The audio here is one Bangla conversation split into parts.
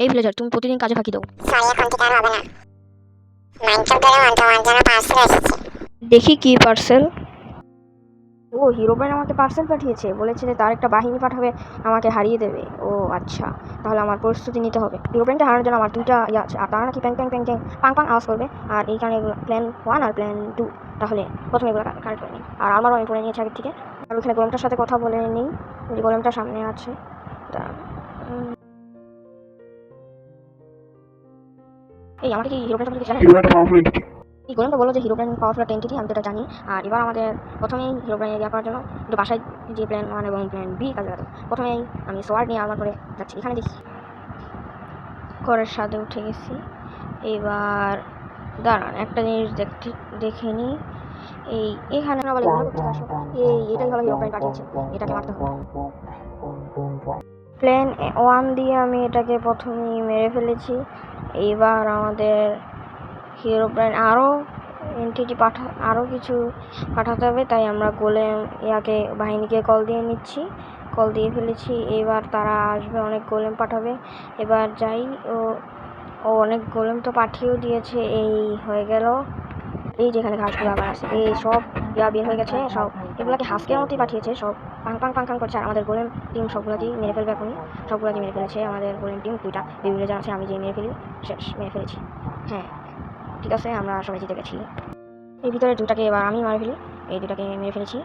এই ভিলেজার, তুমি প্রতিদিন কাজে ফাঁকি দাও। সরি, এখন থেকে আর হবে না। মাইনকাপ ধরে তোমার জন্য পার্সেল এসেছে। দেখি কি পার্সেল। ও, হিরোব্রাইন আমাকে পার্সেল পাঠিয়েছে, বলেছে যে তার একটা বাহিনী পাঠাবে আমাকে হারিয়ে দেবে। ও আচ্ছা, তাহলে আমার প্রস্তুতি নিতে হবে। হিরোব্রাইনটা হারানোর জন্য আমার দুইটা ইয়ে আছে, আর তারা নাকি প্যাং প্যাং প্যাং প্যাং পাং পাং আওয়াজ করবে, আর এই কারণে এগুলো প্ল্যান 1 আর প্ল্যান 2। তাহলে প্রথমে এগুলো কারেক্ট করে নিই, আর আমারও আমি পড়ে নিয়েছি আগের থেকে। আর ওখানে গোলেমটার সাথে কথা বলে নিই, যে গোলেমটা সামনে আছে। এই আমাকে কি হিরোব্রাইন সম্পর্কে জানেন? এই গোলেমটা বললো যে হিরোব্রাইন পাওয়ারফুল একটা এন্টিটি, আমি তো এটা জানি। আর এবার আমাদের প্রথমেই হিরোব্রাইন এরিয়া করার জন্য একটু বাসায় যে প্ল্যান 1 এবং প্ল্যান বি কাজে লাগাতে, প্রথমেই আমি সোয়ার্ড নিয়ে আর্মার করে যাচ্ছি। এখানে দেখি ঘরের সাথে উঠে গেছি। এবার দাঁড়ান, একটা জিনিস দেখে নিই। এখানে বলে এগুলো করতে আসো। এটাই হলো হিরোব্রাইন পাঠিয়েছে, এটাকে মারতে হবে। প্ল্যান 1 দিয়ে আমি এটাকে প্রথমেই মেরে ফেলেছি। এবার আমাদের হিরোব্রাইন আরও কিছু পাঠাতে হবে, তাই আমরা গোলেম ইয়াকে বাহিনীকে কল দিয়ে নিচ্ছি, কল দিয়ে ফেলেছি। এবার তারা আসবে, অনেক গোলেম পাঠাবে। এবার যাই। ও অনেক গোলেম তো পাঠিয়েও দিয়েছে। এই হয়ে গেল। এই যেখানে ঘাসগুলো আবার আছে, এই সব বের হয়ে গেছে সব। এগুলাকে হাসকের মতোই পাঠিয়েছে, সব পাং পাং পাং পাং করছে। আর আমাদের গোলেম টিম সবগুলোকেই মেরে ফেলবে এখনই। সবগুলোকে মেরে ফেলেছে আমাদের গোলেম টিম। দুইটা বিভিন্ন আছে, আমি যে মেরে ফেলি, শেষ, মেরে ফেলেছি। হ্যাঁ, ঠিক আছে, আমরা সবাই জিতে গেছি। এই ভিতরে দুটাকে এবার আমি মেরে ফেলি। এই দুটাকে মেরে ফেলেছি,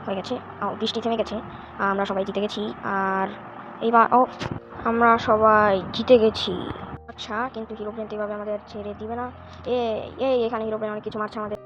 হয়ে গেছে। বৃষ্টি থেমে গেছে, আমরা সবাই জিতে গেছি। আর এইবার আমরা সবাই জিতে গেছি। আচ্ছা, কিন্তু হিরোব্রেন তো এভাবে আমাদের ছেড়ে দিবে না। এখানে হিরোব্রেন অনেক কিছু মারছে আমাদের।